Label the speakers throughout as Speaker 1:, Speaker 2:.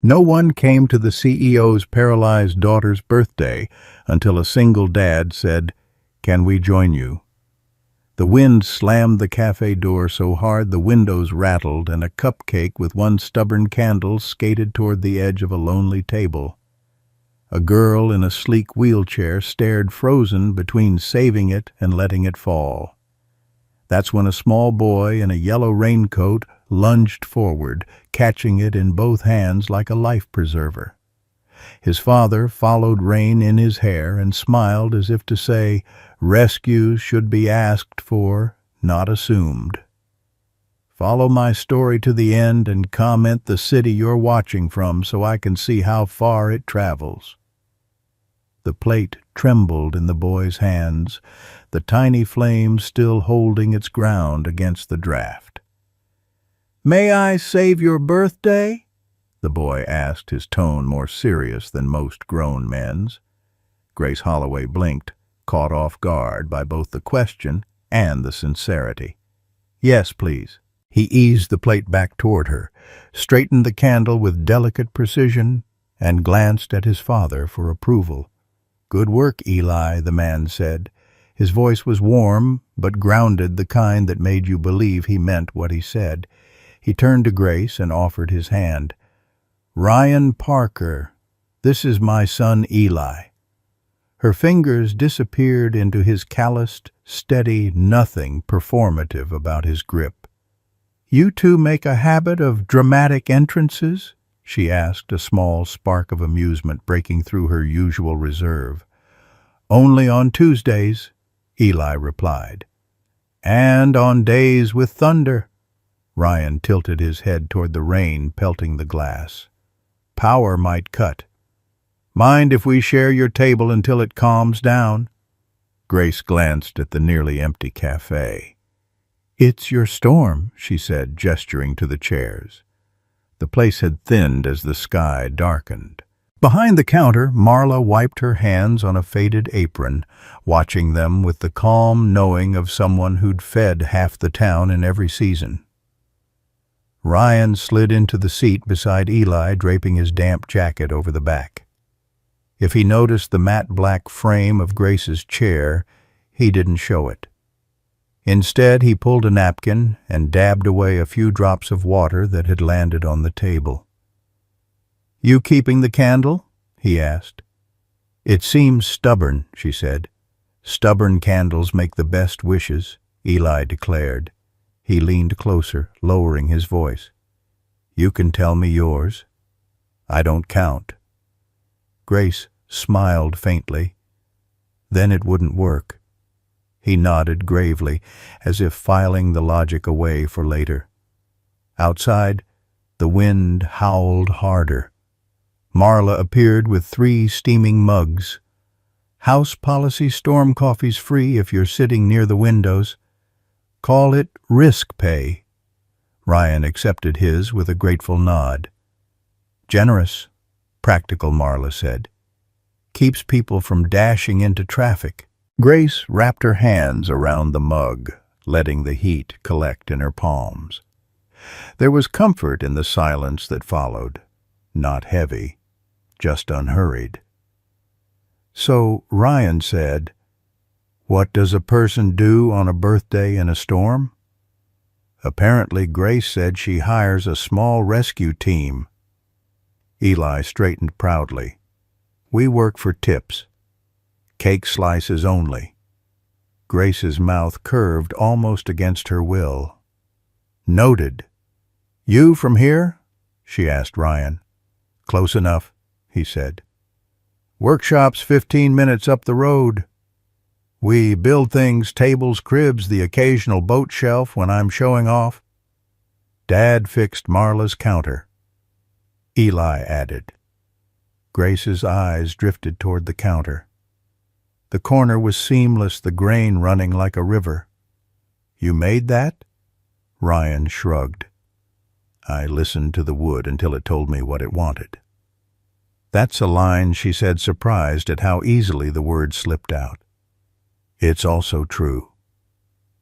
Speaker 1: No one came to the CEO's paralyzed daughter's birthday until a single dad said, "Can we join you?" The wind slammed the cafe door so hard the windows rattled, and a cupcake with one stubborn candle skated toward the edge of a lonely table. A girl in a sleek wheelchair stared frozen between saving it and letting it fall. That's when a small boy in a yellow raincoat lunged forward, catching it in both hands like a life preserver. His father followed Rain in his hair and smiled as if to say, "Rescues should be asked for, not assumed." Follow my story to the end and comment the city you're watching from so I can see how far it travels. The plate trembled in the boy's hands, the tiny flame still holding its ground against the draft. "May I save your birthday?" the boy asked, his tone more serious than most grown men's. Grace Holloway blinked, caught off guard by both the question and the sincerity. "Yes, please." He eased the plate back toward her, straightened the candle with delicate precision, and glanced at his father for approval. "Good work, Eli," the man said. His voice was warm, but grounded, the kind that made you believe he meant what he said. He turned to Grace and offered his hand. "Ryan Parker, this is my son Eli." Her fingers disappeared into his calloused, steady nothing performative about his grip. "You two make a habit of dramatic entrances?" she asked, a small spark of amusement breaking through her usual reserve. "Only on Tuesdays," Eli replied. "And on days with thunder." Ryan tilted his head toward the rain pelting the glass. "Power might cut. Mind if we share your table until it calms down?" Grace glanced at the nearly empty cafe. "It's your storm," she said, gesturing to the chairs. The place had thinned as the sky darkened. Behind the counter, Marla wiped her hands on a faded apron, watching them with the calm knowing of someone who'd fed half the town in every season. Ryan slid into the seat beside Eli, draping his damp jacket over the back. If he noticed the matte black frame of Grace's chair, he didn't show it. Instead, he pulled a napkin and dabbed away a few drops of water that had landed on the table. "You keeping the candle?" he asked. "It seems stubborn," she said. "Stubborn candles make the best wishes," Eli declared. He leaned closer, lowering his voice. "You can tell me yours. I don't count." Grace smiled faintly. Then it wouldn't work. He nodded gravely, as if filing the logic away for later. Outside, the wind howled harder. Marla appeared with 3 steaming mugs. "House policy storm coffee's free if you're sitting near the windows. Call it risk pay." Ryan accepted his with a grateful nod. "Generous," practical Marla said. "Keeps people from dashing into traffic." Grace wrapped her hands around the mug, letting the heat collect in her palms. There was comfort in the silence that followed, not heavy, just unhurried. So Ryan said, "What does a person do on a birthday in a storm?" Apparently Grace said she hires a small rescue team. Eli straightened proudly. "We work for tips. Cake slices only." Grace's mouth curved almost against her will. "Noted. You from here?" she asked Ryan. "Close enough," he said. "Workshop's 15 minutes up the road. We build things, tables, cribs, the occasional boat shelf when I'm showing off." Dad fixed Marla's counter. Eli added. Grace's eyes drifted toward the counter. The corner was seamless, the grain running like a river. "You made that?" Ryan shrugged. "I listened to the wood until it told me what it wanted." "That's a line," she said, surprised at how easily the word slipped out. "It's also true."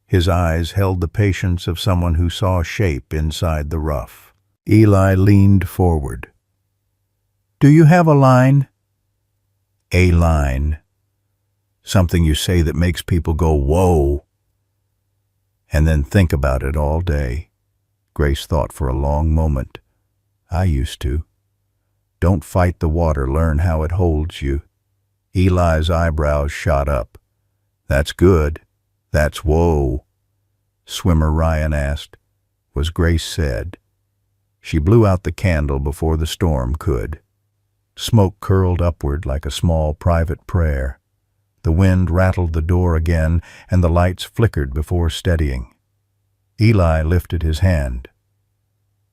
Speaker 1: His eyes held the patience of someone who saw shape inside the rough. Eli leaned forward. Do you have a line? A line. Something you say that makes people go, whoa, and then think about it all day. Grace thought for a long moment. I used to. Don't fight the water, learn how it holds you. Eli's eyebrows shot up. That's good. That's whoa. Swimmer Ryan asked. Was Grace said. She blew out the candle before the storm could. Smoke curled upward like a small private prayer. The wind rattled the door again, and the lights flickered before steadying. Eli lifted his hand.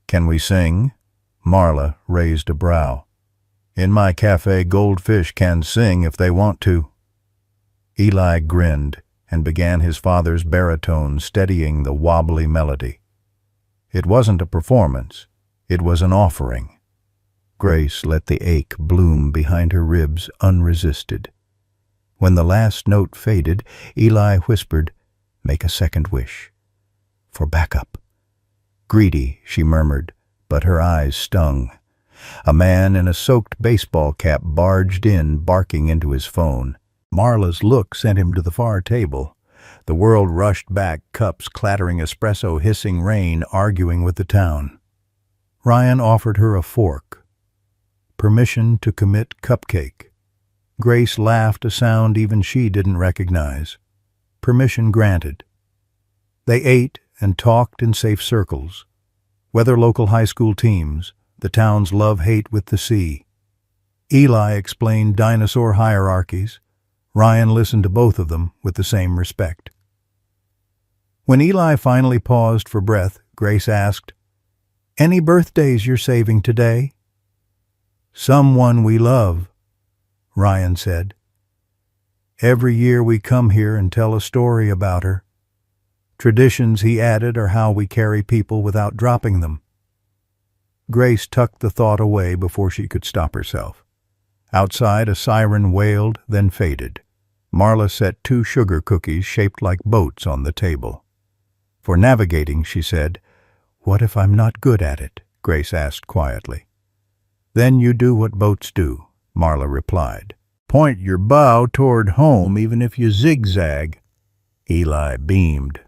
Speaker 1: Can we sing? Marla raised a brow. In my cafe, goldfish can sing if they want to. Eli grinned and began his father's baritone, steadying the wobbly melody. It wasn't a performance. It was an offering. Grace let the ache bloom behind her ribs unresisted. When the last note faded, Eli whispered, "Make a second wish. For backup." Greedy, she murmured, but her eyes stung. A man in a soaked baseball cap barged in, barking into his phone. Marla's look sent him to the far table. The world rushed back, cups clattering, espresso hissing, rain arguing with the town. Ryan offered her a fork. Permission to commit cupcake. Grace laughed, a sound even she didn't recognize. Permission granted. They ate and talked in safe circles. Whether local high school teams, the town's love-hate with the sea. Eli explained dinosaur hierarchies. Ryan listened to both of them with the same respect. When Eli finally paused for breath, Grace asked, "Any birthdays you're saving today?" "Someone we love," Ryan said. "Every year we come here and tell a story about her. Traditions," he added, "are how we carry people without dropping them." Grace tucked the thought away before she could stop herself. Outside, a siren wailed, then faded. Marla set 2 sugar cookies shaped like boats on the table. "For navigating," she said. "What if I'm not good at it?" Grace asked quietly. "Then you do what boats do," Marla replied. "Point your bow toward home even if you zigzag." Eli beamed.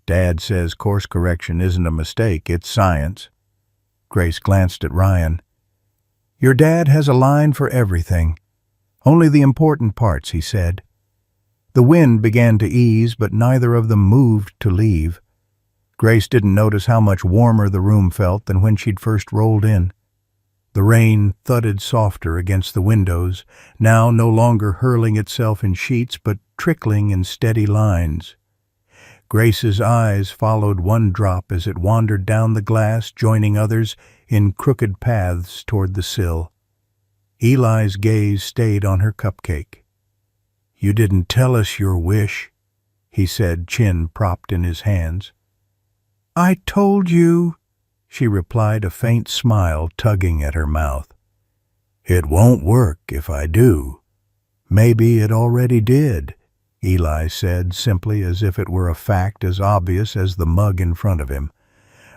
Speaker 1: "Dad says course correction isn't a mistake, it's science." Grace glanced at Ryan. "Your dad has a line for everything. Only the important parts," he said. The wind began to ease, but neither of them moved to leave. Grace didn't notice how much warmer the room felt than when she'd first rolled in. The rain thudded softer against the windows, now no longer hurling itself in sheets but trickling in steady lines. Grace's eyes followed one drop as it wandered down the glass, joining others in crooked paths toward the sill. Eli's gaze stayed on her cupcake. "You didn't tell us your wish," he said, chin propped in his hands. "I told you," she replied, a faint smile tugging at her mouth. "It won't work if I do." "Maybe it already did," Eli said, simply, as if it were a fact as obvious as the mug in front of him.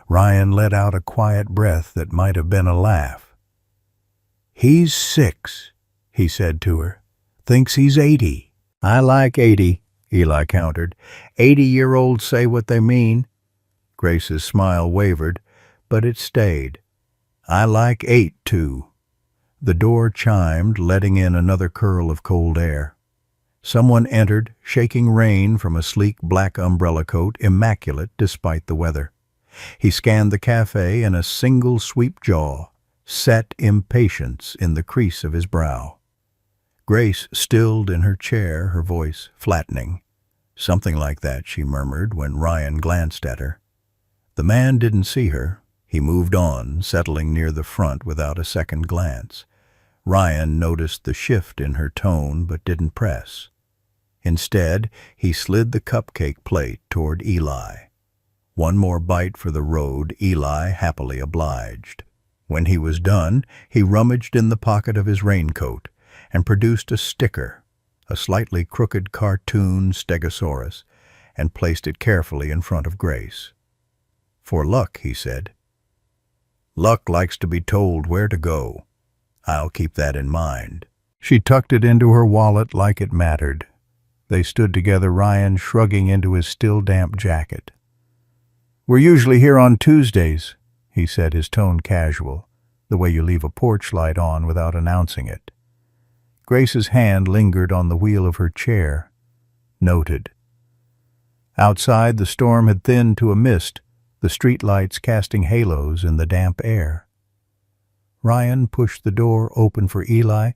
Speaker 1: Ryan let out a quiet breath that might have been a laugh. "He's 6, he said to her. "Thinks he's 80. "I like 80, Eli countered. 80-year-olds say what they mean." Grace's smile wavered, but it stayed. "I like 8, too." The door chimed, letting in another curl of cold air. Someone entered, shaking rain from a sleek black umbrella coat, immaculate despite the weather. He scanned the cafe in a single sweep jaw, set impatience in the crease of his brow. Grace stilled in her chair, her voice flattening. "Something like that," she murmured when Ryan glanced at her. The man didn't see her. He moved on, settling near the front without a second glance. Ryan noticed the shift in her tone but didn't press. Instead, he slid the cupcake plate toward Eli. One more bite for the road, Eli happily obliged. When he was done, he rummaged in the pocket of his raincoat and produced a sticker, a slightly crooked cartoon stegosaurus, and placed it carefully in front of Grace. "For luck," he said. "Luck likes to be told where to go." I'll keep that in mind. She tucked it into her wallet like it mattered. They stood together, Ryan shrugging into his still damp jacket. "We're usually here on Tuesdays," he said, his tone casual, the way you leave a porch light on without announcing it. Grace's hand lingered on the wheel of her chair. Noted. Outside, the storm had thinned to a mist, the streetlights casting halos in the damp air. Ryan pushed the door open for Eli,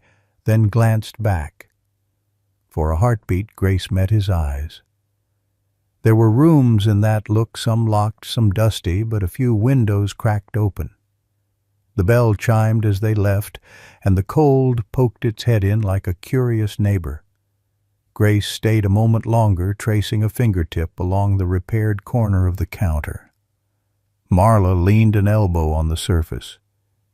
Speaker 1: then glanced back. For a heartbeat, Grace met his eyes. There were rooms in that look, some locked, some dusty, but a few windows cracked open. The bell chimed as they left, and the cold poked its head in like a curious neighbor. Grace stayed a moment longer, tracing a fingertip along the repaired corner of the counter. Marla leaned an elbow on the surface.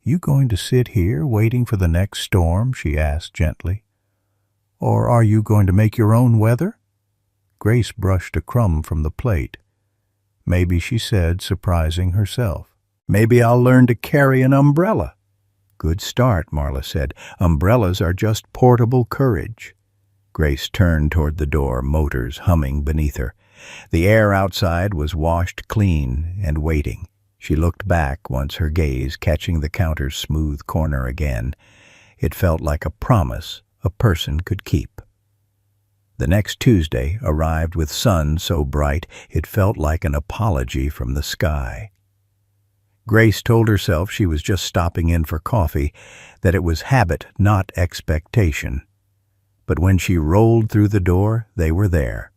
Speaker 1: "You going to sit here, waiting for the next storm?" she asked gently. "Or are you going to make your own weather?" Grace brushed a crumb from the plate. "Maybe," she said, surprising herself. "Maybe I'll learn to carry an umbrella." "Good start," Marla said. "Umbrellas are just portable courage." Grace turned toward the door, motors humming beneath her. The air outside was washed clean and waiting. She looked back once, her gaze catching the counter's smooth corner again. It felt like a promise a person could keep. The next Tuesday arrived with sun so bright it felt like an apology from the sky. Grace told herself she was just stopping in for coffee, that it was habit, not expectation. But when she rolled through the door, they were there.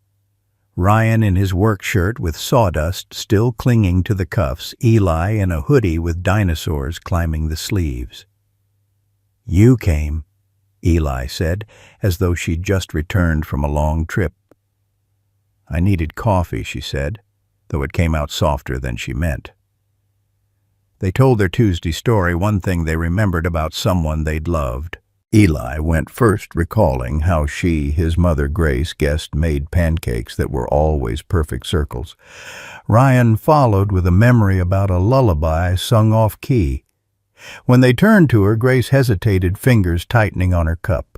Speaker 1: Ryan in his work shirt with sawdust still clinging to the cuffs, Eli in a hoodie with dinosaurs climbing the sleeves. "You came," Eli said, as though she'd just returned from a long trip. "I needed coffee," she said, though it came out softer than she meant. They told their Tuesday story, one thing they remembered about someone they'd loved. Eli went first, recalling how she, his mother Grace, guessed made pancakes that were always perfect circles. Ryan followed with a memory about a lullaby sung off-key. When they turned to her, Grace hesitated, fingers tightening on her cup.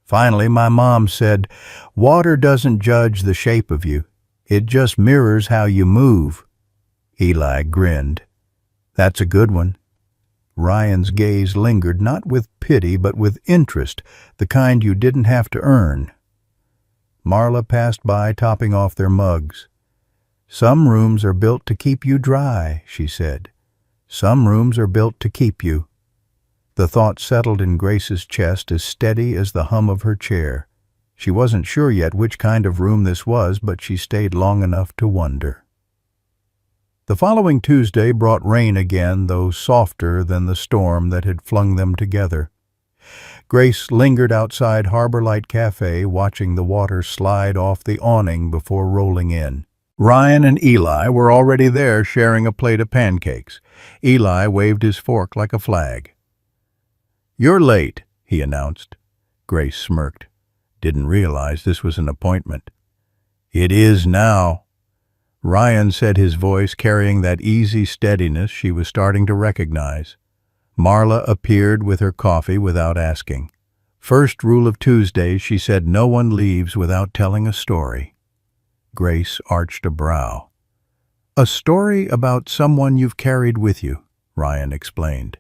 Speaker 1: Finally, my mom said, "Water doesn't judge the shape of you. It just mirrors how you move." Eli grinned. "That's a good one." Ryan's gaze lingered, not with pity, but with interest, the kind you didn't have to earn. Marla passed by, topping off their mugs. "Some rooms are built to keep you dry," she said. "Some rooms are built to keep you." The thought settled in Grace's chest, as steady as the hum of her chair. She wasn't sure yet which kind of room this was, but she stayed long enough to wonder. The following Tuesday brought rain again, though softer than the storm that had flung them together. Grace lingered outside Harbor Light Cafe, watching the water slide off the awning before rolling in. Ryan and Eli were already there, sharing a plate of pancakes. Eli waved his fork like a flag. "You're late," he announced. Grace smirked. "Didn't realize this was an appointment." "It is now." Ryan said, his voice carrying that easy steadiness she was starting to recognize. Marla appeared with her coffee without asking. "First rule of Tuesdays," she said, "no one leaves without telling a story." Grace arched a brow. "A story about someone you've carried with you," Ryan explained.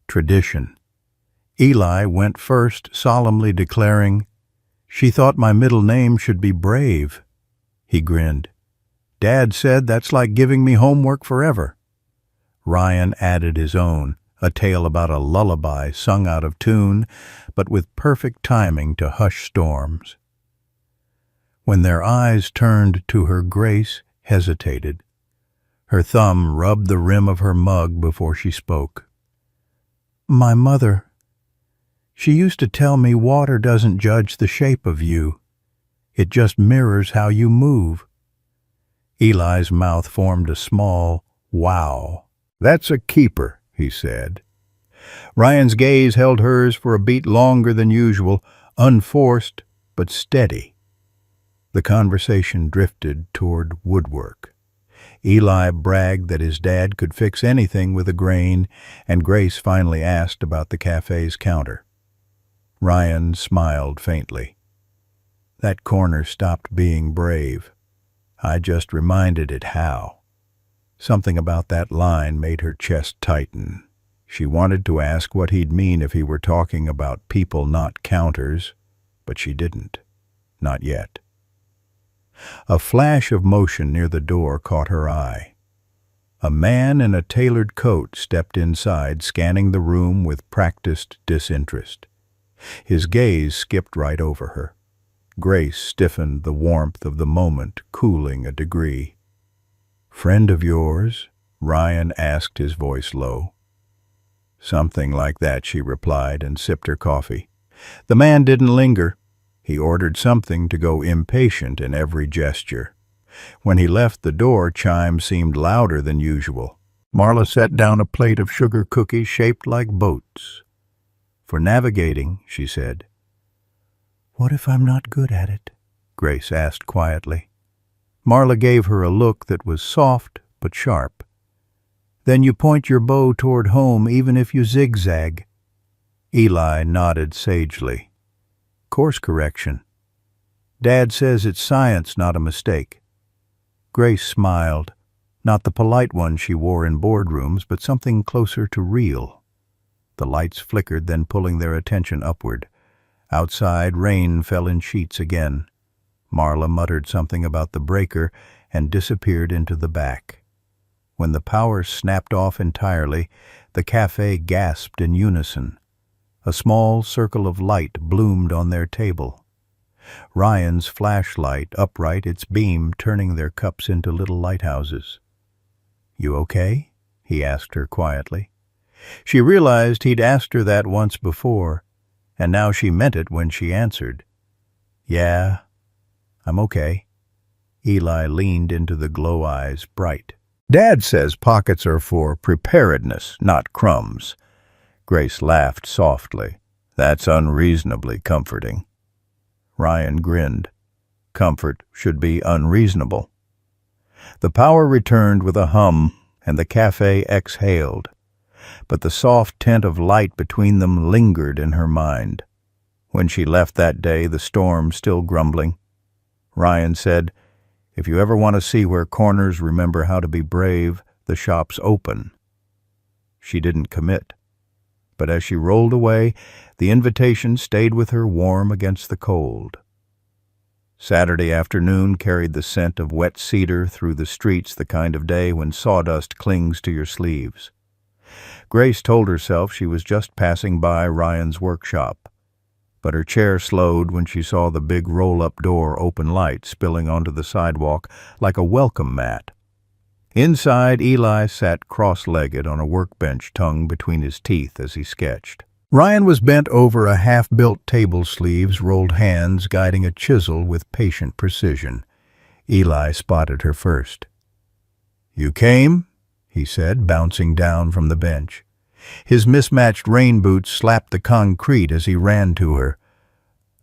Speaker 1: "Tradition." Eli went first, solemnly declaring, "She thought my middle name should be Brave." He grinned. "Dad said that's like giving me homework forever." Ryan added his own, a tale about a lullaby sung out of tune, but with perfect timing to hush storms. When their eyes turned to her, Grace hesitated. Her thumb rubbed the rim of her mug before she spoke. "My mother. She used to tell me water doesn't judge the shape of you. It just mirrors how you move." Eli's mouth formed a small wow. "That's a keeper," he said. Ryan's gaze held hers for a beat longer than usual, unforced but steady. The conversation drifted toward woodwork. Eli bragged that his dad could fix anything with a grain, and Grace finally asked about the cafe's counter. Ryan smiled faintly. That corner stopped being brave. I just reminded it how. Something about that line made her chest tighten. She wanted to ask what he'd mean if he were talking about people, not counters, but she didn't. Not yet. A flash of motion near the door caught her eye. A man in a tailored coat stepped inside, scanning the room with practiced disinterest. His gaze skipped right over her. Grace stiffened, the warmth of the moment cooling a degree. "Friend of yours?" Ryan asked, his voice low. "Something like that," she replied, and sipped her coffee. The man didn't linger. He ordered something to go, impatient in every gesture. When he left, the door chime seemed louder than usual. Marla set down a plate of sugar cookies shaped like boats. "For navigating," she said. "What if I'm not good at it?" Grace asked quietly. Marla gave her a look that was soft but sharp. "Then you point your bow toward home even if you zigzag." Eli nodded sagely. "Course correction. Dad says it's science, not a mistake." Grace smiled, not the polite one she wore in boardrooms, but something closer to real. The lights flickered, then pulling their attention upward. Outside, rain fell in sheets again. Marla muttered something about the breaker and disappeared into the back. When the power snapped off entirely, the cafe gasped in unison. A small circle of light bloomed on their table. Ryan's flashlight, upright, its beam turning their cups into little lighthouses. "You okay?" he asked her quietly. She realized he'd asked her that once before, and now she meant it when she answered. "Yeah, I'm okay." Eli leaned into the glow eyes, bright. "Dad says pockets are for preparedness, not crumbs." Grace laughed softly. "That's unreasonably comforting." Ryan grinned. Comfort should be unreasonable. The power returned with a hum, and the cafe exhaled. But the soft tint of light between them lingered in her mind. When she left that day, the storm still grumbling, Ryan said, "If you ever want to see where corners remember how to be brave, the shop's open." She didn't commit. But as she rolled away, the invitation stayed with her warm against the cold. Saturday afternoon carried the scent of wet cedar through the streets, the kind of day when sawdust clings to your sleeves. Grace told herself she was just passing by Ryan's workshop, but her chair slowed when she saw the big roll-up door open, light spilling onto the sidewalk like a welcome mat. Inside, Eli sat cross-legged on a workbench, tongue between his teeth as he sketched. Ryan was bent over a half-built table, sleeves, rolled hands, guiding a chisel with patient precision. Eli spotted her first. "You came?" he said, bouncing down from the bench. His mismatched rain boots slapped the concrete as he ran to her.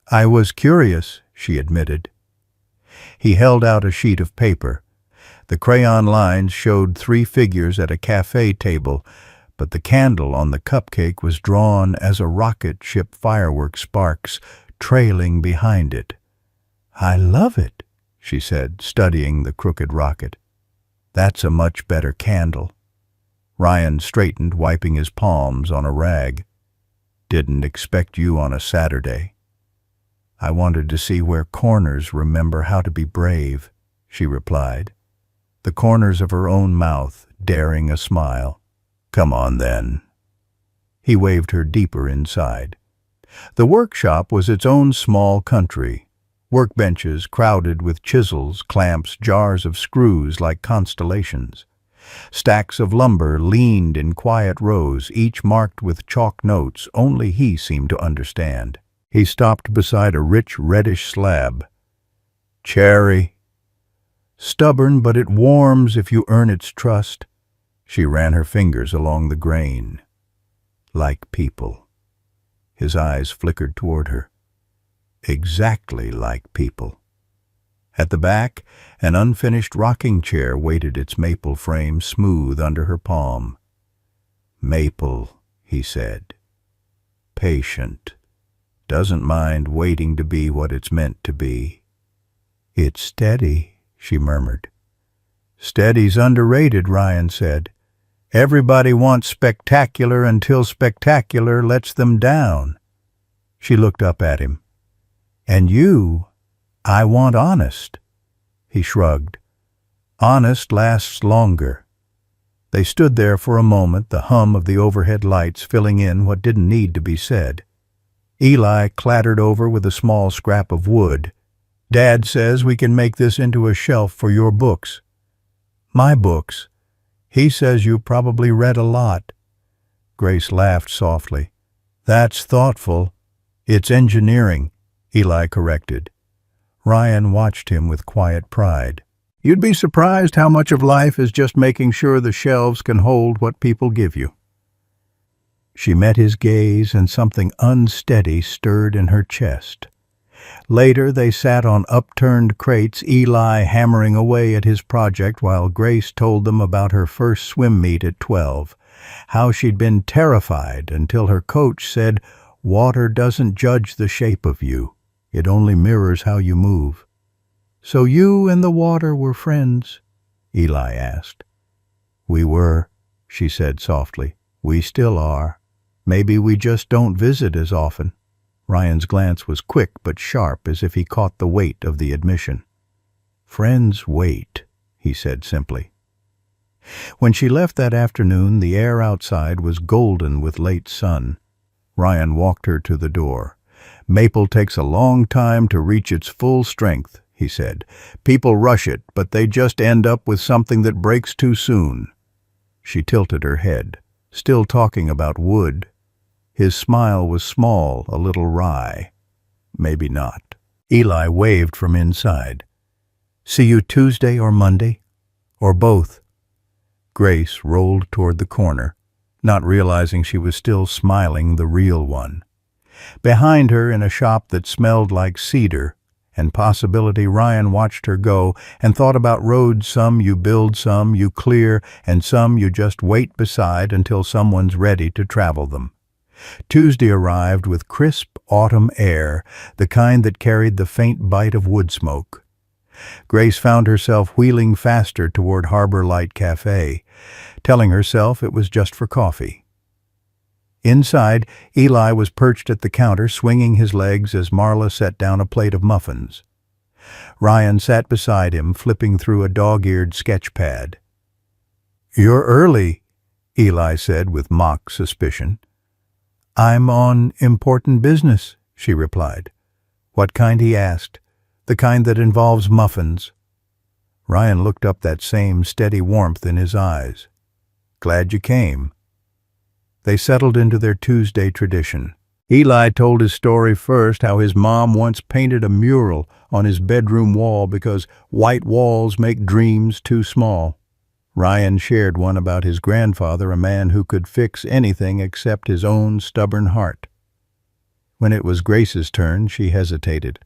Speaker 1: "I was curious," she admitted. He held out a sheet of paper. The crayon lines showed 3 figures at a cafe table, but the candle on the cupcake was drawn as a rocket ship firework sparks, trailing behind it. "I love it," she said, studying the crooked rocket. "That's a much better candle." Ryan straightened, wiping his palms on a rag. "Didn't expect you on a Saturday." "I wanted to see where corners remember how to be brave," she replied, the corners of her own mouth daring a smile. "Come on, then." He waved her deeper inside. The workshop was its own small country. Workbenches crowded with chisels, clamps, jars of screws like constellations. Stacks of lumber leaned in quiet rows, each marked with chalk notes only he seemed to understand. He stopped beside a rich reddish slab. "Cherry." "Stubborn, but it warms if you earn its trust." She ran her fingers along the grain. "Like people." His eyes flickered toward her. "Exactly like people." At the back, an unfinished rocking chair waited, its maple frame smooth under her palm. "Maple," he said. "Patient. Doesn't mind waiting to be what it's meant to be." "It's steady," she murmured. "Steady's underrated," Ryan said. "Everybody wants spectacular until spectacular lets them down." She looked up at him. "And you, I want honest." He shrugged. "Honest lasts longer." They stood there for a moment, the hum of the overhead lights filling in what didn't need to be said. Eli clattered over with a small scrap of wood. "Dad says we can make this into a shelf for your books." "My books? He says you probably read a lot." Grace laughed softly. "That's thoughtful." "It's engineering," Eli corrected. Ryan watched him with quiet pride. "You'd be surprised how much of life is just making sure the shelves can hold what people give you." She met his gaze, and something unsteady stirred in her chest. Later they sat on upturned crates, Eli hammering away at his project while Grace told them about her first swim meet at 12, how she'd been terrified until her coach said, "Water doesn't judge the shape of you. It only mirrors how you move." "So you and the water were friends?" Eli asked. "We were," she said softly. "We still are. Maybe we just don't visit as often." Ryan's glance was quick but sharp, as if he caught the weight of the admission. "Friends wait," he said simply. When she left that afternoon, the air outside was golden with late sun. Ryan walked her to the door. "Maple takes a long time to reach its full strength," he said. "People rush it, but they just end up with something that breaks too soon." She tilted her head, still talking about wood. His smile was small, a little wry. "Maybe not." Eli waved from inside. "See you Tuesday or Monday? Or both?" Grace rolled toward the corner, not realizing she was still smiling, the real one. Behind her, in a shop that smelled like cedar and possibility, Ryan watched her go and thought about roads some you build, some you clear, and some you just wait beside until someone's ready to travel them. Tuesday arrived with crisp autumn air, the kind that carried the faint bite of wood smoke. Grace found herself wheeling faster toward Harbor Light Cafe, telling herself it was just for coffee. Inside, Eli was perched at the counter, swinging his legs as Marla set down a plate of muffins. Ryan sat beside him, flipping through a dog-eared sketch pad. "You're early," Eli said with mock suspicion. "I'm on important business," she replied. "What kind?" he asked. "The kind that involves muffins." Ryan looked up, that same steady warmth in his eyes. "Glad you came." They settled into their Tuesday tradition. Eli told his story first, how his mom once painted a mural on his bedroom wall because white walls make dreams too small. Ryan shared one about his grandfather, a man who could fix anything except his own stubborn heart. When it was Grace's turn, she hesitated.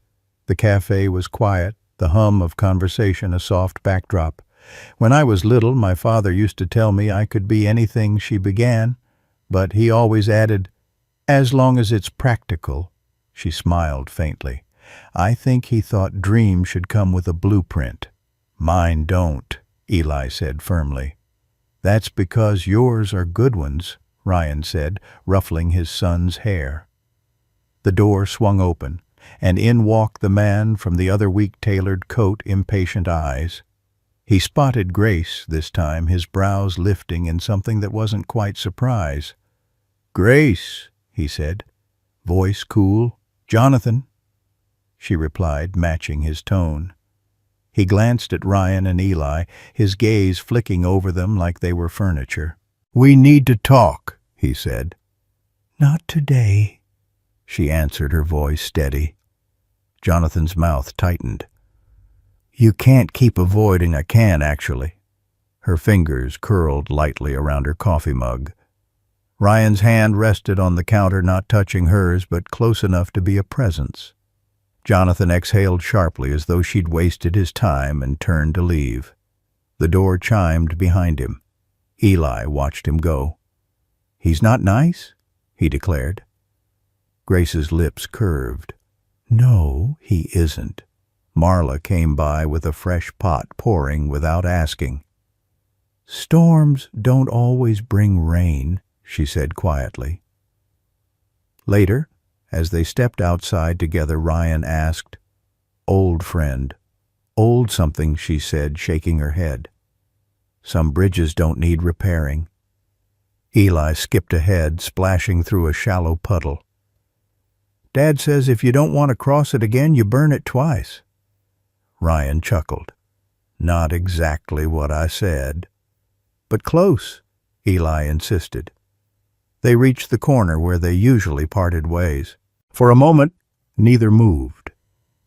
Speaker 1: The cafe was quiet, the hum of conversation a soft backdrop. "When I was little, my father used to tell me I could be anything," she began, but he always added, "as long as it's practical." She smiled faintly. "I think he thought dreams should come with a blueprint." "Mine don't," Eli said firmly. "That's because yours are good ones," Ryan said, ruffling his son's hair. The door swung open, and in walked the man from the other weak-tailored coat, impatient eyes. He spotted Grace this time, his brows lifting in something that wasn't quite surprise. "Grace," he said, voice cool. "Jonathan," she replied, matching his tone. He glanced at Ryan and Eli, his gaze flicking over them like they were furniture. "We need to talk," he said. "Not today," she answered, her voice steady. Jonathan's mouth tightened. "You can't keep avoiding." "I can, actually." Her fingers curled lightly around her coffee mug. Ryan's hand rested on the counter, not touching hers, but close enough to be a presence. Jonathan exhaled sharply as though she'd wasted his time and turned to leave. The door chimed behind him. Eli watched him go. "He's not nice?" he declared. Grace's lips curved. "No, he isn't." Marla came by with a fresh pot, pouring without asking. "Storms don't always bring rain," she said quietly. Later, as they stepped outside together, Ryan asked, "Old friend." "Old something," she said, shaking her head. "Some bridges don't need repairing." Eli skipped ahead, splashing through a shallow puddle. "Dad says if you don't want to cross it again, you burn it twice." Ryan chuckled. "Not exactly what I said." "But close," Eli insisted. They reached the corner where they usually parted ways. For a moment, neither moved.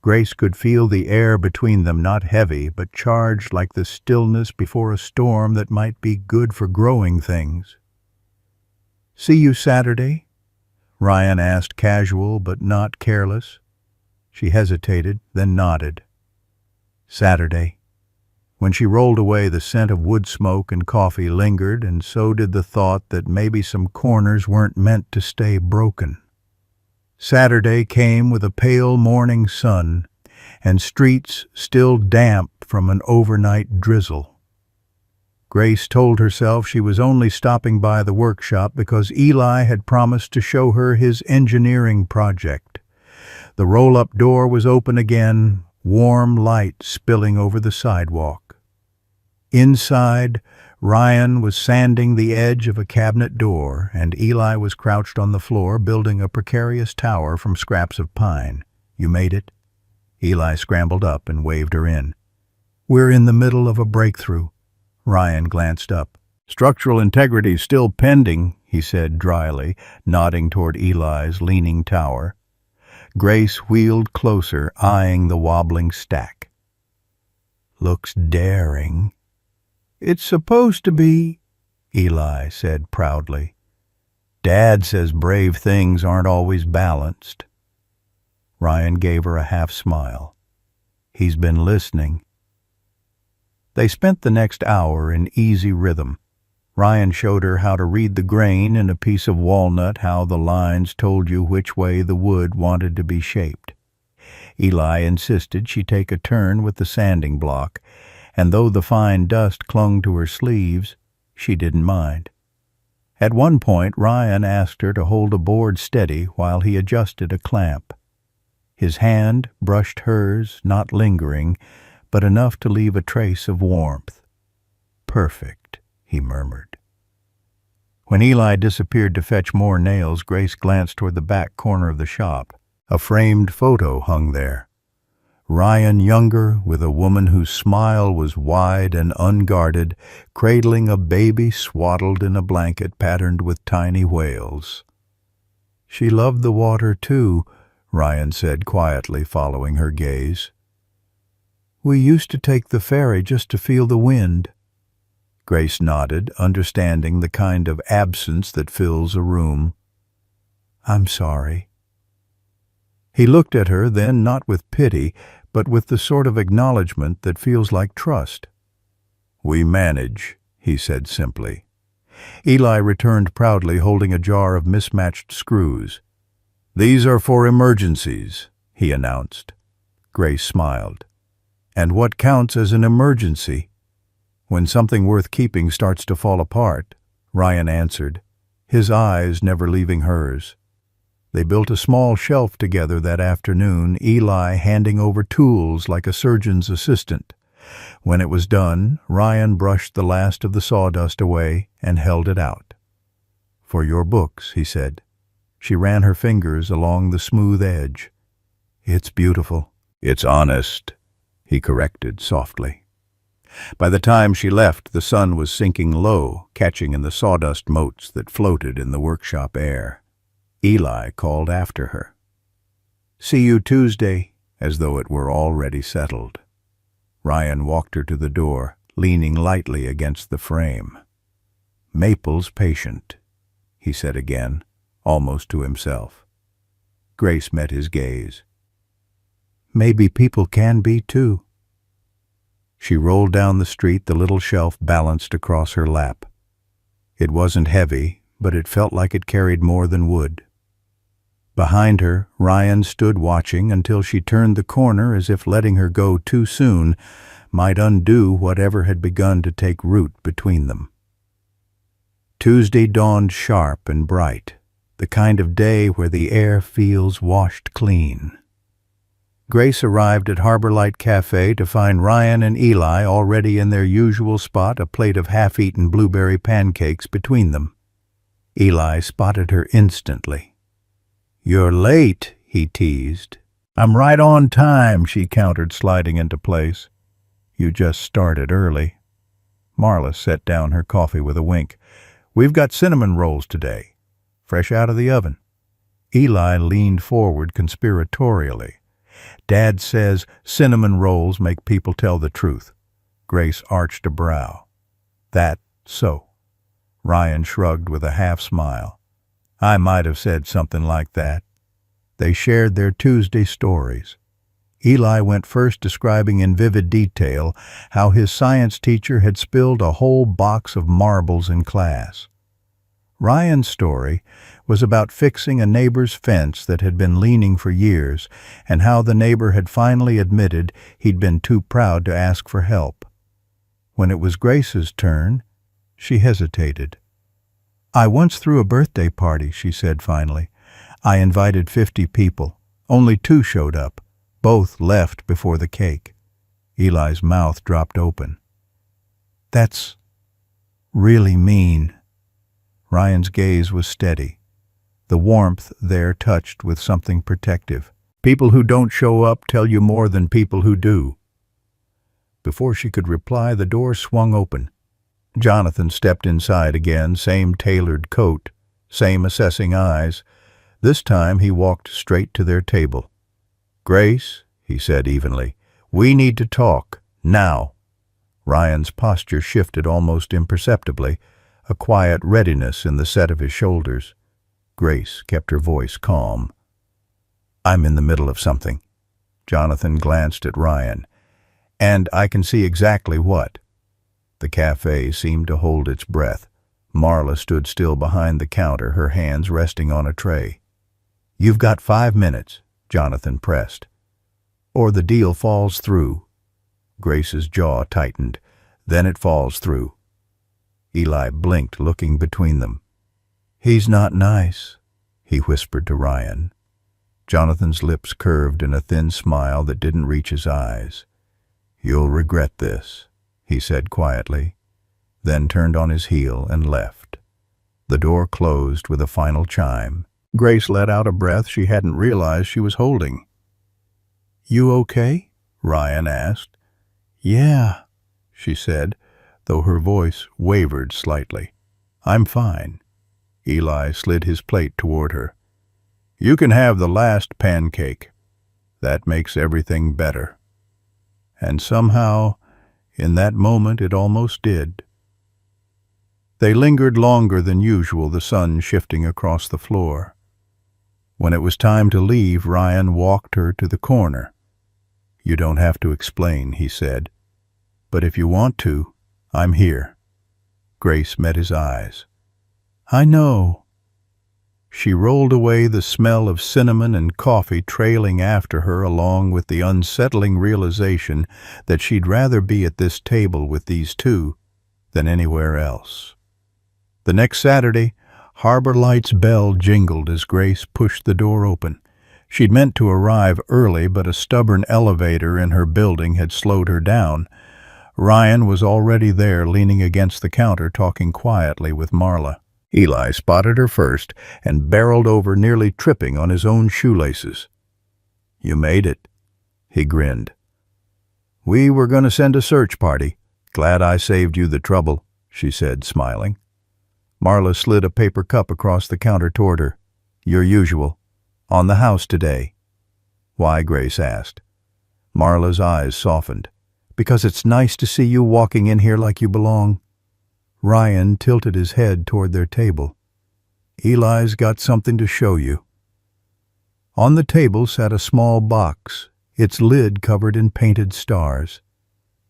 Speaker 1: Grace could feel the air between them, not heavy, but charged like the stillness before a storm that might be good for growing things. "See you Saturday?" Ryan asked, casual but not careless. She hesitated, then nodded. Saturday. When she rolled away, the scent of wood smoke and coffee lingered, and so did the thought that maybe some corners weren't meant to stay broken. Saturday came with a pale morning sun, and streets still damp from an overnight drizzle. Grace told herself she was only stopping by the workshop because Eli had promised to show her his engineering project. The roll-up door was open again, warm light spilling over the sidewalk. Inside, Ryan was sanding the edge of a cabinet door, and Eli was crouched on the floor building a precarious tower from scraps of pine. "You made it?" Eli scrambled up and waved her in. "We're in the middle of a breakthrough." Ryan glanced up. "Structural integrity still pending," he said dryly, nodding toward Eli's leaning tower. Grace wheeled closer, eyeing the wobbling stack. "Looks daring." "It's supposed to be," Eli said proudly. "Dad says brave things aren't always balanced." Ryan gave her a half smile. "He's been listening." They spent the next hour in easy rhythm. Ryan showed her how to read the grain in a piece of walnut, how the lines told you which way the wood wanted to be shaped. Eli insisted she take a turn with the sanding block, and though the fine dust clung to her sleeves, she didn't mind. At one point, Ryan asked her to hold a board steady while he adjusted a clamp. His hand brushed hers, not lingering, but enough to leave a trace of warmth. "Perfect," he murmured. When Eli disappeared to fetch more nails, Grace glanced toward the back corner of the shop. A framed photo hung there. Ryan younger, with a woman whose smile was wide and unguarded, cradling a baby swaddled in a blanket patterned with tiny whales. "She loved the water too," Ryan said quietly, following her gaze. "We used to take the ferry just to feel the wind." Grace nodded, understanding the kind of absence that fills a room. "I'm sorry." He looked at her, then not with pity, but with the sort of acknowledgement that feels like trust. "We manage," he said simply. Eli returned proudly, holding a jar of mismatched screws. "These are for emergencies," he announced. Grace smiled. "And what counts as an emergency?" "When something worth keeping starts to fall apart," Ryan answered, his eyes never leaving hers. They built a small shelf together that afternoon, Eli handing over tools like a surgeon's assistant. When it was done, Ryan brushed the last of the sawdust away and held it out. "For your books," he said. She ran her fingers along the smooth edge. "It's beautiful." "It's honest," he corrected softly. By the time she left, the sun was sinking low, catching in the sawdust motes that floated in the workshop air. Eli called after her. "See you Tuesday," as though it were already settled. Ryan walked her to the door, leaning lightly against the frame. "Maple's patient," he said again, almost to himself. Grace met his gaze. Maybe people can be too. She rolled down the street, the little shelf balanced across her lap. It wasn't heavy, but it felt like it carried more than wood. Behind her, Ryan stood watching until she turned the corner, as if letting her go too soon might undo whatever had begun to take root between them. Tuesday dawned sharp and bright, the kind of day where the air feels washed clean. Grace arrived at Harbor Light Cafe to find Ryan and Eli already in their usual spot, a plate of half-eaten blueberry pancakes between them. Eli spotted her instantly. "You're late," he teased. "I'm right on time," she countered, sliding into place. "You just started early." Marla set down her coffee with a wink. "We've got cinnamon rolls today, fresh out of the oven." Eli leaned forward conspiratorially. "Dad says cinnamon rolls make people tell the truth." Grace arched a brow. "That so?" Ryan shrugged with a half-smile. "I might have said something like that." They shared their Tuesday stories. Eli went first, describing in vivid detail how his science teacher had spilled a whole box of marbles in class. Ryan's story was about fixing a neighbor's fence that had been leaning for years, and how the neighbor had finally admitted he'd been too proud to ask for help. When it was Grace's turn, she hesitated. "I once threw a birthday party," she said finally. "I invited 50 people. Only 2 showed up. Both left before the cake." Eli's mouth dropped open. "That's really mean." Ryan's gaze was steady, the warmth there touched with something protective. "People who don't show up tell you more than people who do." Before she could reply, the door swung open. Jonathan stepped inside again, same tailored coat, same assessing eyes. This time he walked straight to their table. "Grace," he said evenly, "we need to talk, now." Ryan's posture shifted almost imperceptibly, a quiet readiness in the set of his shoulders. Grace kept her voice calm. "I'm in the middle of something." Jonathan glanced at Ryan. "And I can see exactly what." The cafe seemed to hold its breath. Marla stood still behind the counter, her hands resting on a tray. "You've got 5 minutes," Jonathan pressed. "Or the deal falls through." Grace's jaw tightened. "Then it falls through." Eli blinked, looking between them. "He's not nice," he whispered to Ryan. Jonathan's lips curved in a thin smile that didn't reach his eyes. "You'll regret this," he said quietly, then turned on his heel and left. The door closed with a final chime. Grace let out a breath she hadn't realized she was holding. "You okay?" Ryan asked. "Yeah," she said, though her voice wavered slightly. "I'm fine." Eli slid his plate toward her. "You can have the last pancake. That makes everything better." And somehow, in that moment, it almost did. They lingered longer than usual, the sun shifting across the floor. When it was time to leave, Ryan walked her to the corner. "You don't have to explain," he said. "But if you want to, I'm here." Grace met his eyes. "I know." She rolled away, the smell of cinnamon and coffee trailing after her, along with the unsettling realization that she'd rather be at this table with these two than anywhere else. The next Saturday, Harbor Light's bell jingled as Grace pushed the door open. She'd meant to arrive early, but a stubborn elevator in her building had slowed her down. Ryan was already there, leaning against the counter, talking quietly with Marla. Eli spotted her first and barreled over, nearly tripping on his own shoelaces. "You made it," he grinned. "We were going to send a search party. Glad I saved you the trouble," she said, smiling. Marla slid a paper cup across the counter toward her. "Your usual. On the house today." "Why?" Grace asked. Marla's eyes softened. "Because it's nice to see you walking in here like you belong." Ryan tilted his head toward their table. "Eli's got something to show you." On the table sat a small box. its lid covered in painted stars.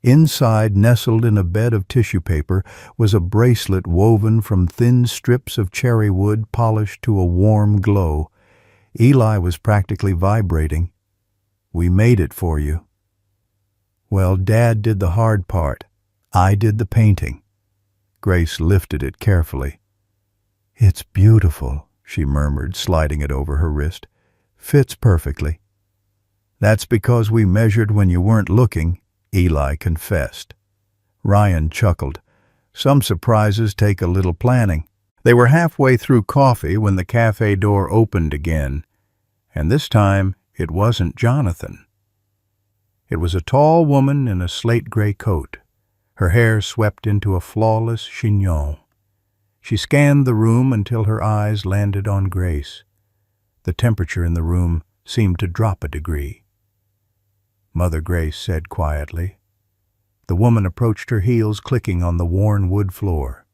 Speaker 1: Inside, nestled in a bed of tissue paper, was a bracelet woven from thin strips of cherry wood polished to a warm glow. Eli was practically vibrating. "We made it for you." "Well, Dad did the hard part. I did the painting." Grace lifted it carefully. "It's beautiful," she murmured, sliding it over her wrist. "Fits perfectly." "That's because we measured when you weren't looking," Eli confessed. Ryan chuckled. "Some surprises take a little planning." They were halfway through coffee when the cafe door opened again, and this time it wasn't Jonathan. It was a tall woman in a slate-gray coat, her hair swept into a flawless chignon. She scanned the room until her eyes landed on Grace. The temperature in the room seemed to drop a degree. Mother Grace said quietly. The woman approached, her heels clicking on the worn wood floor.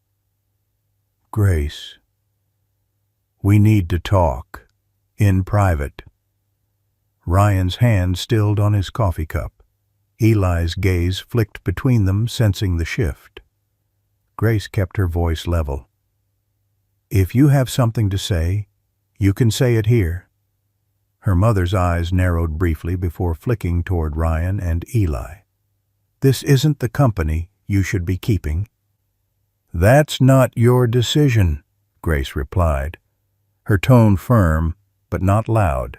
Speaker 1: "Grace, we need to talk. In private." Ryan's hand stilled on his coffee cup. Eli's gaze flicked between them, sensing the shift. Grace kept her voice level. "If you have something to say, you can say it here." Her mother's eyes narrowed briefly before flicking toward Ryan and Eli. "This isn't the company you should be keeping." "That's not your decision," Grace replied, her tone firm but not loud.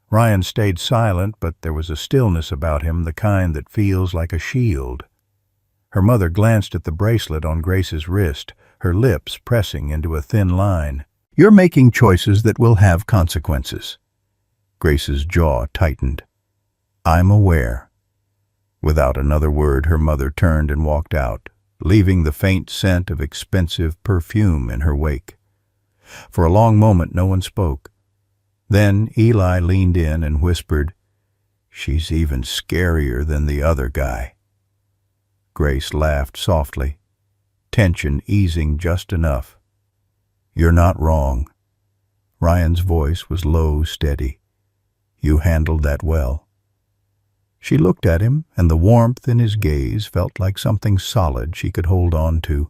Speaker 1: Ryan stayed silent, but there was a stillness about him, the kind that feels like a shield. Her mother glanced at the bracelet on Grace's wrist, her lips pressing into a thin line. "You're making choices that will have consequences." Grace's jaw tightened. "I'm aware." Without another word, her mother turned and walked out, leaving the faint scent of expensive perfume in her wake. For a long moment no one spoke. Then Eli leaned in and whispered, "She's even scarier than the other guy." Grace laughed softly, tension easing just enough. "You're not wrong." Ryan's voice was low, steady. "You handled that well." She looked at him, and the warmth in his gaze felt like something solid she could hold on to.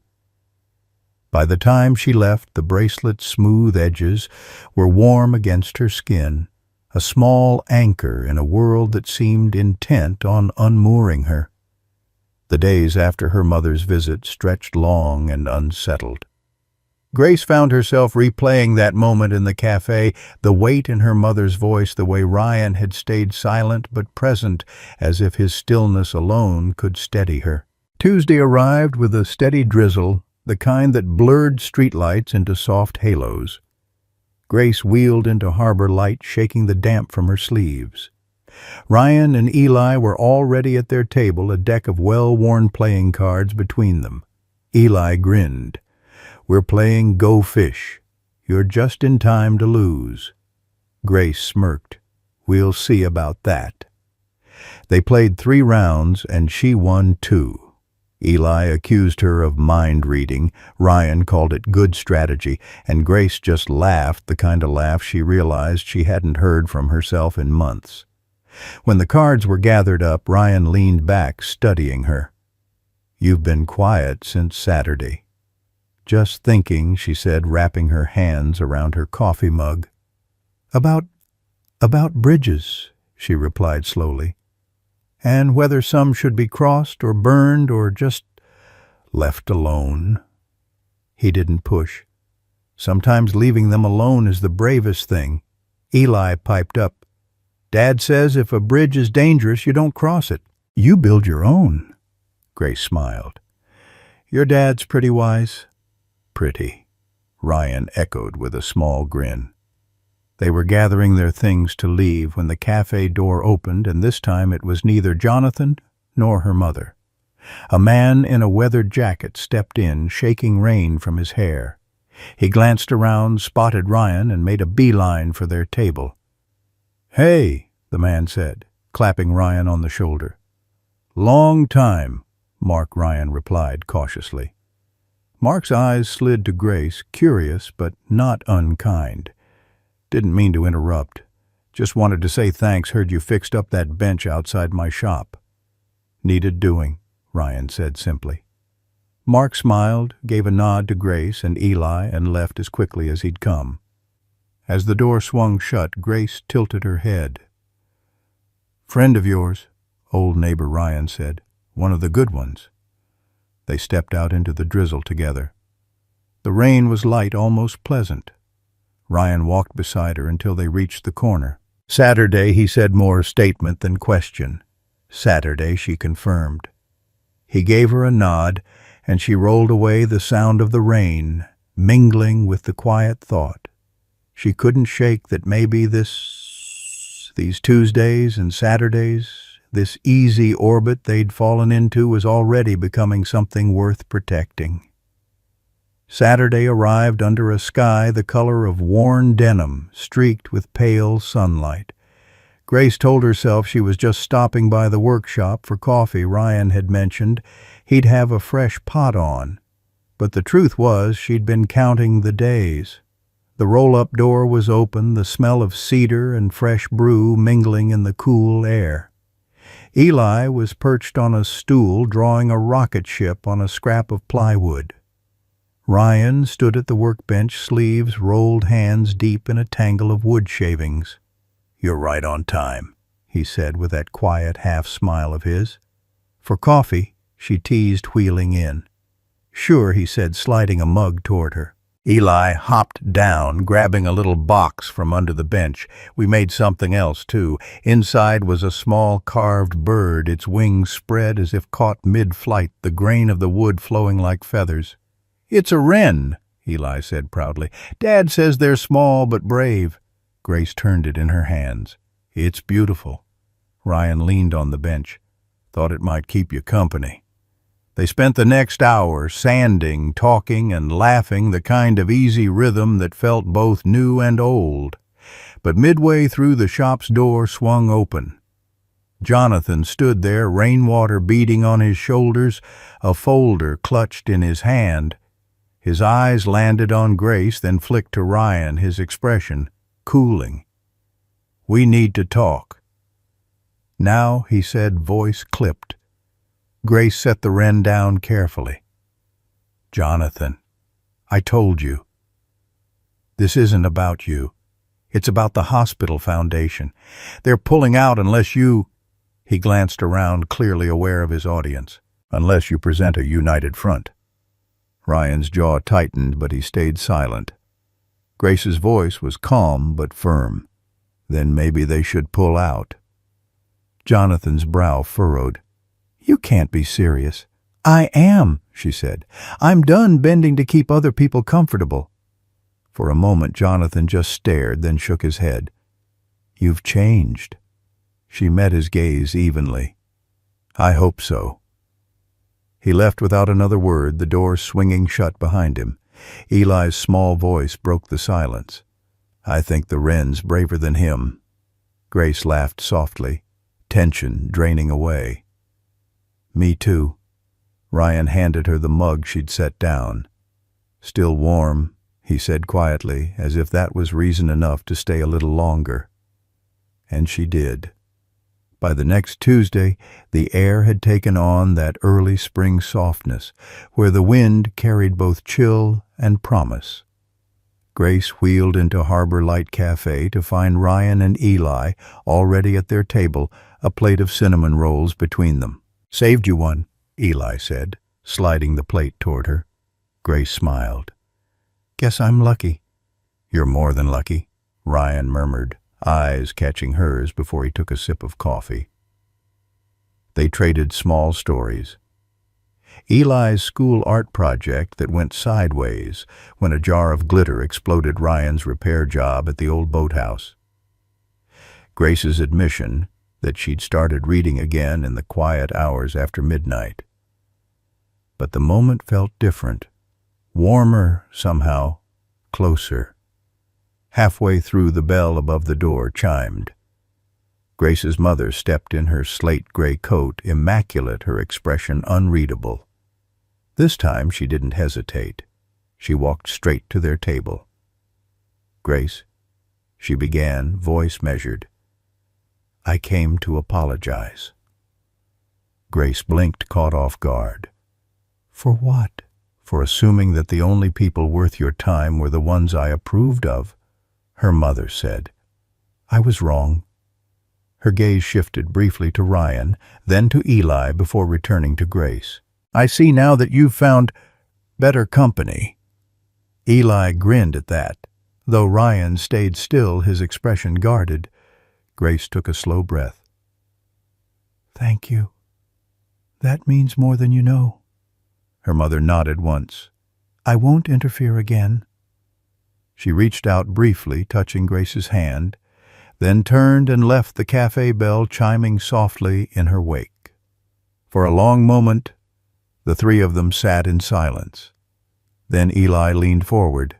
Speaker 1: By the time she left, the bracelet's smooth edges were warm against her skin, a small anchor in a world that seemed intent on unmooring her. The days after her mother's visit stretched long and unsettled. Grace found herself replaying that moment in the cafe, the weight in her mother's voice, the way Ryan had stayed silent but present, as if his stillness alone could steady her. Tuesday arrived with a steady drizzle, the kind that blurred streetlights into soft halos. Grace wheeled into Harbor Light, shaking the damp from her sleeves. Ryan and Eli were already at their table, a deck of well-worn playing cards between them. Eli grinned. "We're playing Go Fish. You're just in time to lose." Grace smirked. "We'll see about that." They played 3 rounds, and she won 2. Eli accused her of mind reading, Ryan called it good strategy, and Grace just laughed, the kind of laugh she realized she hadn't heard from herself in months. When the cards were gathered up, Ryan leaned back, studying her. "You've been quiet since Saturday." "Just thinking," she said, wrapping her hands around her coffee mug. About bridges," she replied slowly. "And whether some should be crossed or burned or just left alone." He didn't push. "Sometimes leaving them alone is the bravest thing." Eli piped up. "Dad says if a bridge is dangerous, you don't cross it. You build your own." Grace smiled. "Your dad's pretty wise." "Pretty," Ryan echoed with a small grin. They were gathering their things to leave when the cafe door opened, and this time it was neither Jonathan nor her mother. A man in a weathered jacket stepped in, shaking rain from his hair. He glanced around, spotted Ryan, and made a beeline for their table. "Hey," the man said, clapping Ryan on the shoulder. "Long time," Mark Ryan replied cautiously. Mark's eyes slid to Grace, curious but not unkind. "Didn't mean to interrupt. Just wanted to say thanks. Heard you fixed up that bench outside my shop." "Needed doing," Ryan said simply. Mark smiled, gave a nod to Grace and Eli, and left as quickly as he'd come. As the door swung shut, Grace tilted her head. "Friend of yours," old neighbor Ryan said. "One of the good ones." They stepped out into the drizzle together. The rain was light, almost pleasant. Ryan walked beside her until they reached the corner. "Saturday," he said, more statement than question. "Saturday," she confirmed. He gave her a nod, and she rolled away the sound of the rain, mingling with the quiet thought. She couldn't shake that maybe these Tuesdays and Saturdays, this easy orbit they'd fallen into, was already becoming something worth protecting. Saturday arrived under a sky the color of worn denim, streaked with pale sunlight. Grace told herself she was just stopping by the workshop for coffee. Ryan had mentioned he'd have a fresh pot on, but the truth was she'd been counting the days. The roll-up door was open, the smell of cedar and fresh brew mingling in the cool air. Eli was perched on a stool drawing a rocket ship on a scrap of plywood. Ryan stood at the workbench, sleeves rolled, hands deep in a tangle of wood shavings. "You're right on time," he said with that quiet half-smile of his. "For coffee?" she teased, wheeling in. "Sure," he said, sliding a mug toward her. Eli hopped down, grabbing a little box from under the bench. "We made something else, too." Inside was a small carved bird, its wings spread as if caught mid-flight, the grain of the wood flowing like feathers. "It's a wren," Eli said proudly. "Dad says they're small but brave." Grace turned it in her hands. "It's beautiful." Ryan leaned on the bench. "Thought it might keep you company." They spent the next hour sanding, talking, and laughing, the kind of easy rhythm that felt both new and old. But midway through, the shop's door swung open. Jonathan stood there, rainwater beading on his shoulders, a folder clutched in his hand. His eyes landed on Grace, then flicked to Ryan, his expression cooling. "We need to talk." "Now," he said, voice clipped. Grace set the wren down carefully. "Jonathan, I told you. This isn't about you. It's about the hospital foundation. They're pulling out unless you—" He glanced around, clearly aware of his audience. "Unless you present a united front." Ryan's jaw tightened, but he stayed silent. Grace's voice was calm but firm. "Then maybe they should pull out." Jonathan's brow furrowed. "You can't be serious." "I am," she said. "I'm done bending to keep other people comfortable." For a moment Jonathan just stared, then shook his head. "You've changed." She met his gaze evenly. "I hope so." He left without another word, the door swinging shut behind him. Eli's small voice broke the silence. "I think the wren's braver than him." Grace laughed softly, tension draining away. "Me too." Ryan handed her the mug she'd set down. "Still warm," he said quietly, as if that was reason enough to stay a little longer. And she did. By the next Tuesday, the air had taken on that early spring softness, where the wind carried both chill and promise. Grace wheeled into Harbor Light Cafe to find Ryan and Eli already at their table, a plate of cinnamon rolls between them. "Saved you one," Eli said, sliding the plate toward her. Grace smiled. "Guess I'm lucky." "You're more than lucky," Ryan murmured, eyes catching hers before he took a sip of coffee. They traded small stories. Eli's school art project that went sideways when a jar of glitter exploded Ryan's repair job at the old boathouse. Grace's admission that she'd started reading again in the quiet hours after midnight. But the moment felt different, warmer somehow, closer. Halfway through, the bell above the door chimed. Grace's mother stepped in her slate-gray coat, immaculate, her expression unreadable. This time she didn't hesitate. She walked straight to their table. "Grace, she began, voice measured. "I came to apologize." Grace blinked, caught off guard. "For what?" "For assuming that the only people worth your time were the ones I approved of," her mother said. "I was wrong." Her gaze shifted briefly to Ryan, then to Eli before returning to Grace. "I see now that you've found better company." Eli grinned at that. Though Ryan stayed still, his expression guarded. Grace took a slow breath. "Thank you. That means more than you know." Her mother nodded once. "I won't interfere again." She reached out briefly, touching Grace's hand, then turned and left, the cafe bell chiming softly in her wake. For a long moment, the three of them sat in silence. Then Eli leaned forward.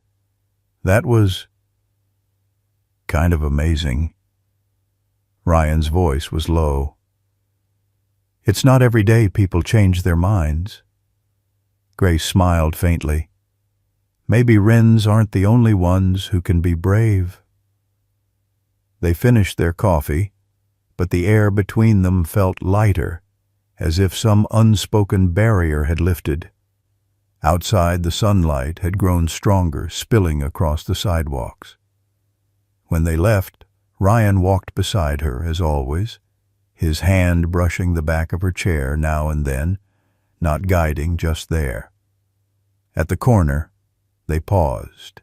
Speaker 1: "That was kind of amazing." Ryan's voice was low. "It's not every day people change their minds." Grace smiled faintly. "Maybe Wrens aren't the only ones who can be brave." They finished their coffee, but the air between them felt lighter, as if some unspoken barrier had lifted. Outside, the sunlight had grown stronger, spilling across the sidewalks. When they left, Ryan walked beside her, as always, his hand brushing the back of her chair now and then, not guiding, just there. At the corner, they paused.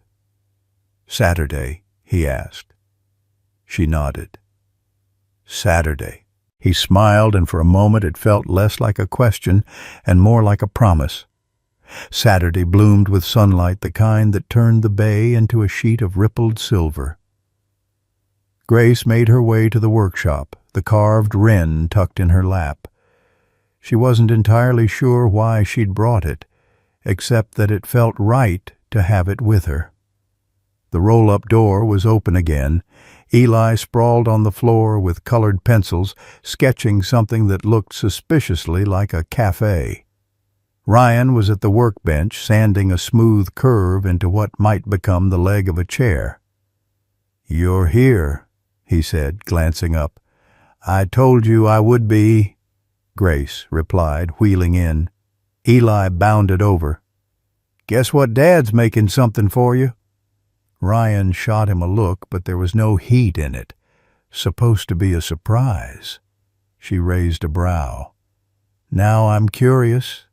Speaker 1: "Saturday?" he asked. She nodded. "Saturday." He smiled, and for a moment it felt less like a question and more like a promise. Saturday bloomed with sunlight, the kind that turned the bay into a sheet of rippled silver. Grace made her way to the workshop, the carved wren tucked in her lap. She wasn't entirely sure why she'd brought it, except that it felt right to have it with her. The roll-up door was open again. Eli sprawled on the floor with colored pencils, sketching something that looked suspiciously like a cafe. Ryan was at the workbench, sanding a smooth curve into what might become the leg of a chair. "You're here," he said, glancing up. "I told you I would be," Grace replied, wheeling in. Eli bounded over. "Guess what Dad's making something for you?" Ryan shot him a look, but there was no heat in it. "Supposed to be a surprise." She raised a brow. "Now I'm curious."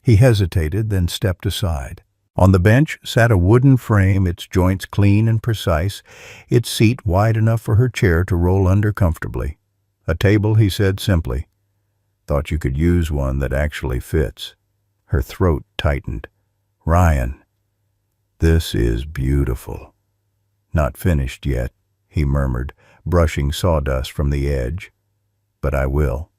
Speaker 1: He hesitated, then stepped aside. On the bench sat a wooden frame, its joints clean and precise, its seat wide enough for her chair to roll under comfortably. "A table," he said simply. "Thought you could use one that actually fits." Her throat tightened. "Ryan, this is beautiful." "Not finished yet," he murmured, brushing sawdust from the edge. "But I will."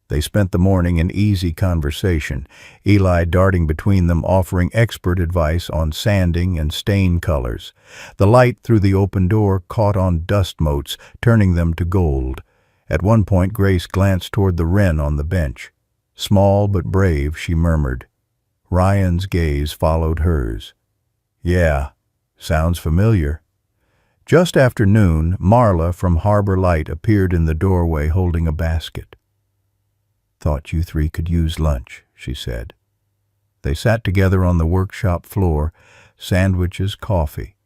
Speaker 1: They spent the morning in easy conversation, Eli darting between them, offering expert advice on sanding and stain colors. The light through the open door caught on dust motes, turning them to gold. At one point, Grace glanced toward the wren on the bench. "Small but brave," she murmured. Ryan's gaze followed hers. "Yeah, sounds familiar." Just after noon, Marla from Harbor Light appeared in the doorway holding a basket. "Thought you three could use lunch," she said. They sat together on the workshop floor, sandwiches, coffee,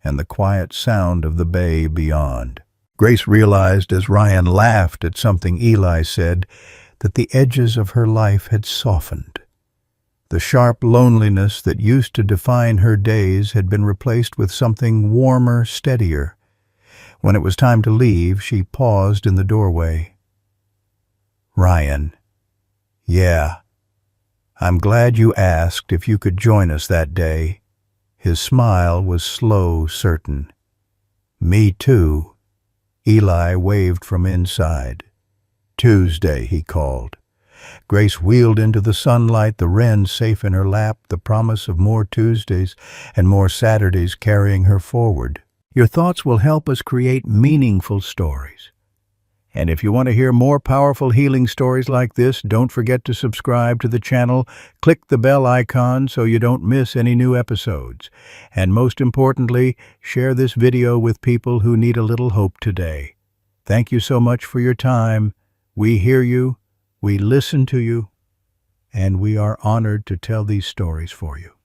Speaker 1: and the quiet sound of the bay beyond. Grace realized as Ryan laughed at something Eli said that the edges of her life had softened. The sharp loneliness that used to define her days had been replaced with something warmer, steadier. When it was time to leave, she paused in the doorway. "Ryan, yeah, I'm glad you asked if you could join us that day." His smile was slow, certain. "Me too." Eli waved from inside. "Tuesday," he called. Grace wheeled into the sunlight, the wren safe in her lap, the promise of more Tuesdays and more Saturdays carrying her forward. "Your thoughts will help us create meaningful stories. And if you want to hear more powerful healing stories like this, don't forget to subscribe to the channel. Click the bell icon so you don't miss any new episodes. And most importantly, share this video with people who need a little hope today. Thank you so much for your time. We hear you, we listen to you, and we are honored to tell these stories for you.